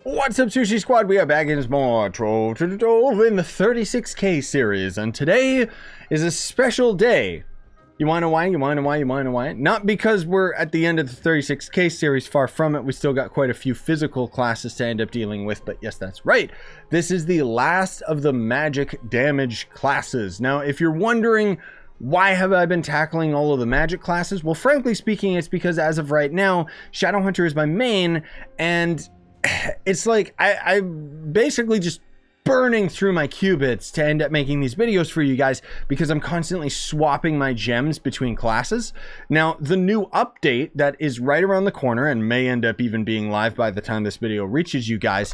What's up, Scyushi Squad? We are back in more Trove in the 36K series, and today is a special day. You wanna know why? You wanna know why? You wanna know why? Not because we're at the end of the 36K series, far from it. We still got quite a few physical classes to end up dealing with, but yes, that's right. This is the last of the magic damage classes. Now, if you're wondering, why have I been tackling all of the magic classes? Well, frankly speaking, it's because as of right now, Shadowhunter is my main, and it's like I'm basically just burning through my qubits to end up making these videos for you guys because I'm constantly swapping my gems between classes. Now, the new update that is right around the corner and may end up even being live by the time this video reaches you guys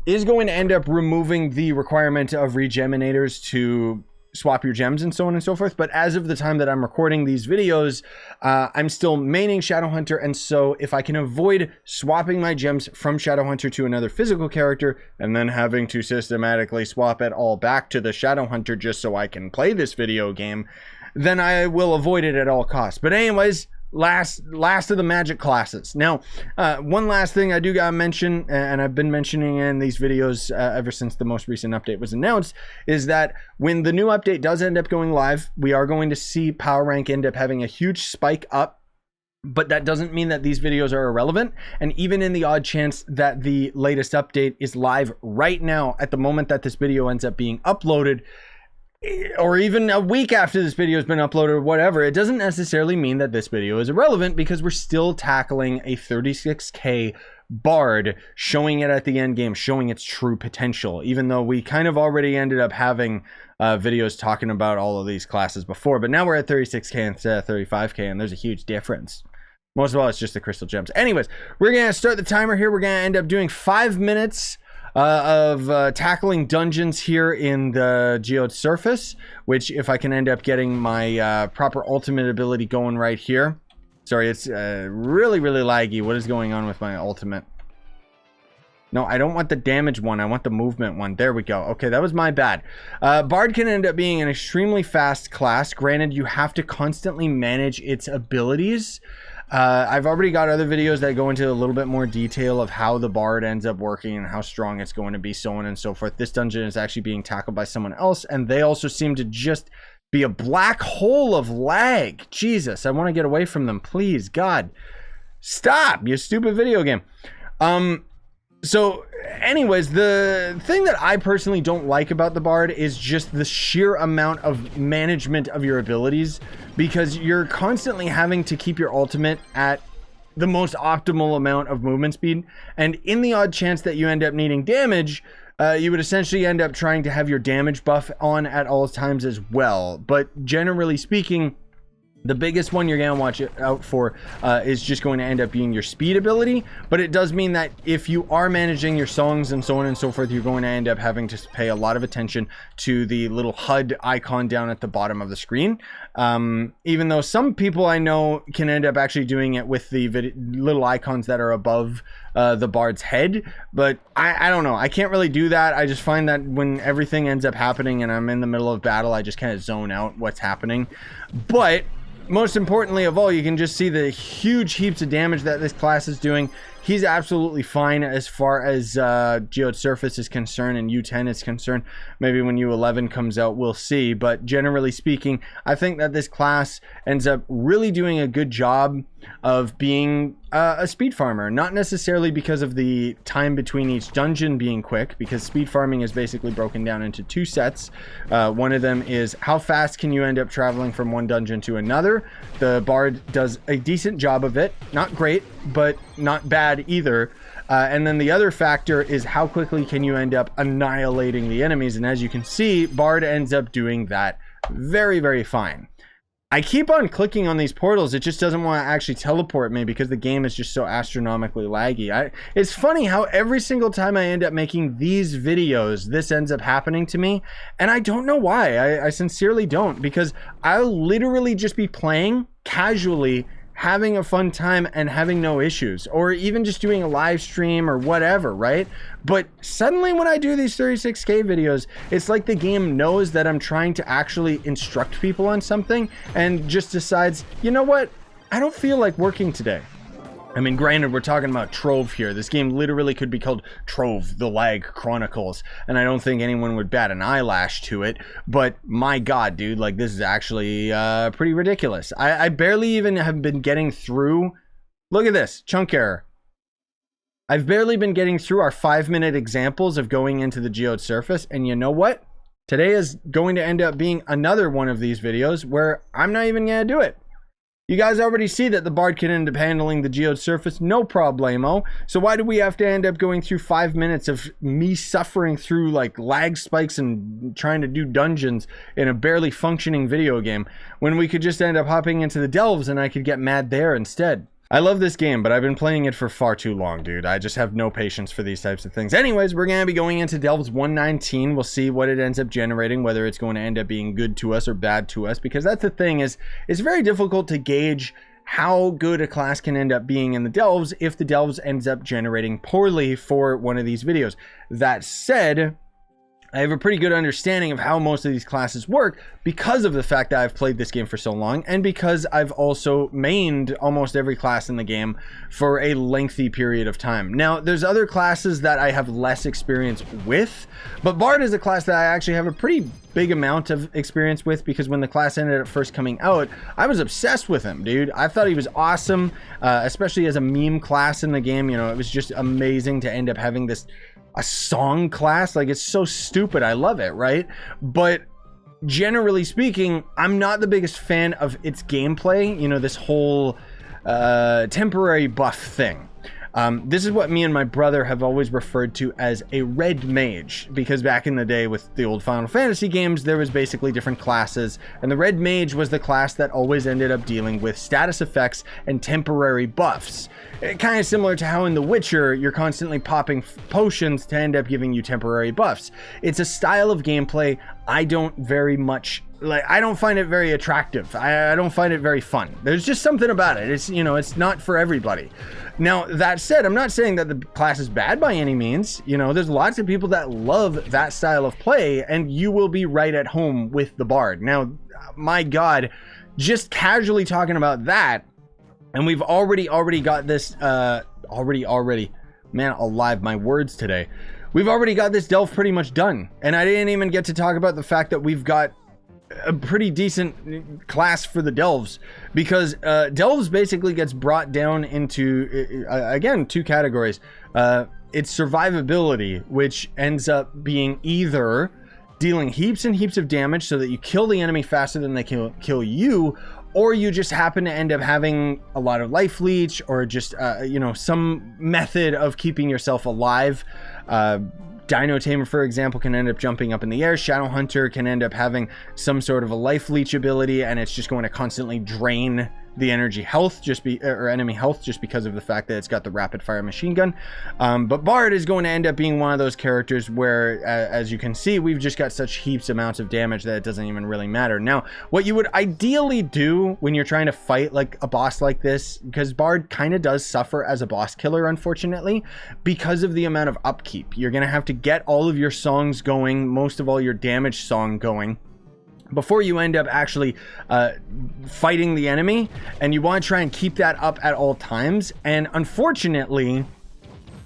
is going to end up removing the requirement of regeminators to swap your gems and so on and so forth. But as of the time that I'm recording these videos, I'm still maining Shadowhunter, and so if I can avoid swapping my gems from Shadowhunter to another physical character and then having to systematically swap it all back to the Shadowhunter just so I can play this video game, then I will avoid it at all costs. But anyways, last of the magic classes. Now, one last thing I do gotta mention, and I've been mentioning in these videos ever since the most recent update was announced, is that when the new update does end up going live, we are going to see power rank end up having a huge spike up. But that doesn't mean that these videos are irrelevant. And even in the odd chance that the latest update is live right now at the moment that this video ends up being uploaded, or even a week after this video has been uploaded or whatever, it doesn't necessarily mean that this video is irrelevant because we're still tackling a 36K Bard, showing it at the end game, showing its true potential, even though we kind of already ended up having videos talking about all of these classes before. But now we're at 36K instead of 35K, and there's a huge difference. Most of all, it's just the crystal gems. Anyways, we're going to start the timer here. We're going to end up doing 5 minutes of tackling dungeons here in the geode surface, which if I can end up getting my proper ultimate ability going right here. Sorry, it's really laggy. What is going on with my ultimate? No, I don't want the damage one. I want the movement one. There we go. Okay, that was my bad. Bard can end up being an extremely fast class. Granted, you have to constantly manage its abilities. I've already got other videos that go into a little bit more detail of how the Bard ends up working and how strong it's going to be, so on and so forth. This dungeon is actually being tackled by someone else, and they also seem to just be a black hole of lag. Jesus, I want to get away from them. Please, God. Stop, you stupid video game. So anyways, the thing that I personally don't like about the Bard is just the sheer amount of management of your abilities, because you're constantly having to keep your ultimate at the most optimal amount of movement speed, and in the odd chance that you end up needing damage, you would essentially end up trying to have your damage buff on at all times as well. But generally speaking, the biggest one you're going to watch out for is just going to end up being your speed ability. But it does mean that if you are managing your songs and so on and so forth, you're going to end up having to pay a lot of attention to the little HUD icon down at the bottom of the screen. Even though some people I know can end up actually doing it with the little icons that are above the Bard's head. But I don't know. I can't really do that. I just find that when everything ends up happening and I'm in the middle of battle, I just kind of zone out what's happening. But most importantly of all, you can just see the huge heaps of damage that this class is doing. He's absolutely fine as far as geode surface is concerned and U10 is concerned. Maybe when U11 comes out, we'll see. But generally speaking, I think that this class ends up really doing a good job of being a speed farmer. Not necessarily because of the time between each dungeon being quick, because speed farming is basically broken down into two sets. One of them is how fast can you end up traveling from one dungeon to another. The Bard does a decent job of it. Not great, but not bad either. And then the other factor is how quickly can you end up annihilating the enemies. And as you can see, Bard ends up doing that very fine. I keep on clicking on these portals. It just doesn't want to actually teleport me because the game is just so astronomically laggy. It's funny how every single time I end up making these videos, this ends up happening to me. And I don't know why. I sincerely don't, because I'll literally just be playing casually, having a fun time and having no issues, or even just doing a live stream or whatever, right? But suddenly when I do these 36K videos, it's like the game knows that I'm trying to actually instruct people on something and just decides, you know what? I don't feel like working today. I mean, granted, we're talking about Trove here. This game literally could be called Trove, The Lag Chronicles, and I don't think anyone would bat an eyelash to it, but my god, dude, like, this is actually pretty ridiculous. I barely even have been getting through... Look at this, chunk error. I've barely been getting through our 5-minute examples of going into the geode surface, and you know what? Today is going to end up being another one of these videos where I'm not even going to do it. You guys already see that the Bard can end up handling the geode surface, no problemo. So why do we have to end up going through 5 minutes of me suffering through like lag spikes and trying to do dungeons in a barely functioning video game when we could just end up hopping into the delves and I could get mad there instead? I love this game, but I've been playing it for far too long, dude. I just have no patience for these types of things. Anyways, we're going to be going into Delves 119. We'll see what it ends up generating, whether it's going to end up being good to us or bad to us, because that's the thing, is it's very difficult to gauge how good a class can end up being in the Delves if the Delves ends up generating poorly for one of these videos. That said, I have a pretty good understanding of how most of these classes work because of the fact that I've played this game for so long, and because I've also mained almost every class in the game for a lengthy period of time. Now, there's other classes that I have less experience with, but Bard is a class that I actually have a pretty big amount of experience with, because when the class ended up first coming out, I was obsessed with him, dude. I thought he was awesome, especially as a meme class in the game. You know, it was just amazing to end up having this a song class. Like, it's so stupid. I love it, right? But generally speaking, I'm not the biggest fan of its gameplay. You know, this whole temporary buff thing. This is what me and my brother have always referred to as a red mage, because back in the day with the old Final Fantasy games, there was basically different classes, and the red mage was the class that always ended up dealing with status effects and temporary buffs. Kind of similar to how in The Witcher, you're constantly popping potions to end up giving you temporary buffs. It's a style of gameplay I don't very much like. I don't find it very attractive. I don't find it very fun. There's just something about it. It's, you know, it's not for everybody. Now, that said, I'm not saying that the class is bad by any means. You know, there's lots of people that love that style of play, and you will be right at home with the Bard. Now, my God, just casually talking about that, and we've already got this, man alive, my words today. We've already got this delve pretty much done, and I didn't even get to talk about the fact that we've got a pretty decent class for the delves, because delves basically gets brought down into again, two categories. It's survivability, which ends up being either dealing heaps and heaps of damage so that you kill the enemy faster than they can kill you, or you just happen to end up having a lot of life leech, or just you know, some method of keeping yourself alive. Dino Tamer, for example, can end up jumping up in the air. Shadow Hunter can end up having some sort of a life leech ability, and it's just going to constantly drain the energy health, or enemy health, just because of the fact that it's got the rapid fire machine gun. But Bard is going to end up being one of those characters where, as you can see, we've just got such heaps amounts of damage that it doesn't even really matter. Now, what you would ideally do when you're trying to fight like a boss like this, because Bard kind of does suffer as a boss killer, unfortunately, because of the amount of upkeep. You're going to have to get all of your songs going, most of all your damage song going, before you end up actually fighting the enemy, and you want to try and keep that up at all times. And unfortunately,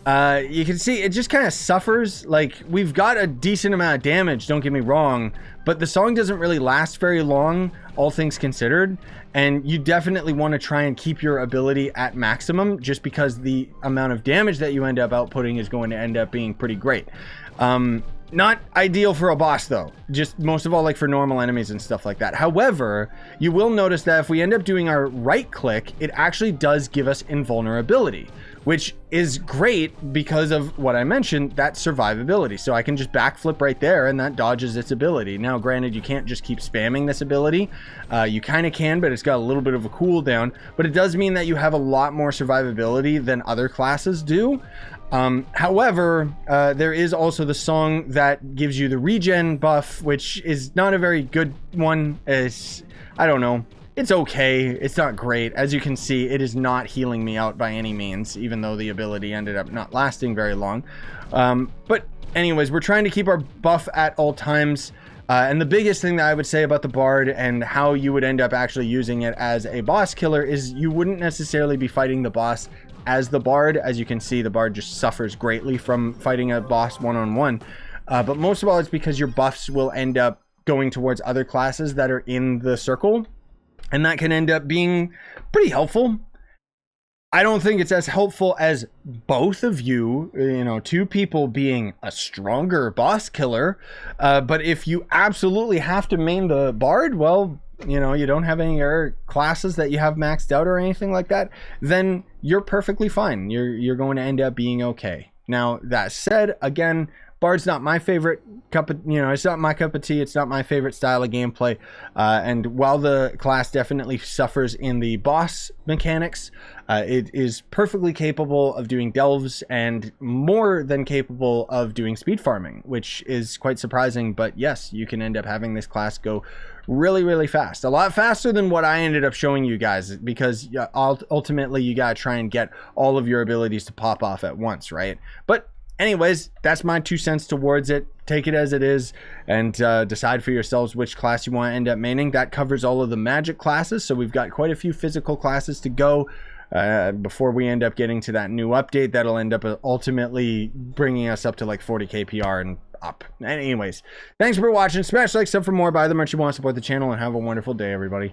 you can see it just kind of suffers. Like, we've got a decent amount of damage, don't get me wrong, but the song doesn't really last very long, all things considered, and you definitely want to try and keep your ability at maximum, just because the amount of damage that you end up outputting is going to end up being pretty great. Not ideal for a boss though, just most of all like for normal enemies and stuff like that. However, you will notice that if we end up doing our right click, it actually does give us invulnerability, which is great because of what I mentioned, that survivability. So I can just backflip right there, and that dodges its ability. Now, granted, you can't just keep spamming this ability. You kind of can, but it's got a little bit of a cooldown. But it does mean that you have a lot more survivability than other classes do. However, there is also the song that gives you the regen buff, which is not a very good one. I don't know. It's okay. It's not great. As you can see, it is not healing me out by any means, even though the ability ended up not lasting very long. But anyways, we're trying to keep our buff at all times. And the biggest thing that I would say about the Bard and how you would end up actually using it as a boss killer is you wouldn't necessarily be fighting the boss as the Bard. As you can see, the Bard just suffers greatly from fighting a boss one-on-one. But most of all, it's because your buffs will end up going towards other classes that are in the circle. And that can end up being pretty helpful. I don't think it's as helpful as both of you, you know, two people being a stronger boss killer. But if you absolutely have to main the Bard, well, you know, you don't have any other classes that you have maxed out or anything like that, then you're perfectly fine. You're going to end up being okay. Now, that said, again, Bard's not my favorite cup of, you know, it's not my cup of tea. It's not my favorite style of gameplay. And while the class definitely suffers in the boss mechanics, it is perfectly capable of doing delves and more than capable of doing speed farming, which is quite surprising. But yes, you can end up having this class go really, really fast. A lot faster than what I ended up showing you guys, because ultimately you got to try and get all of your abilities to pop off at once, right? But anyways, that's my 2 cents towards it. Take it as it is and decide for yourselves which class you want to end up maining. That covers all of the magic classes, so we've got quite a few physical classes to go before we end up getting to that new update that'll end up ultimately bringing us up to like 40k PR and up. Anyways, thanks for watching. Smash like, sub for more, buy the merch you want, support the channel, and have a wonderful day, everybody.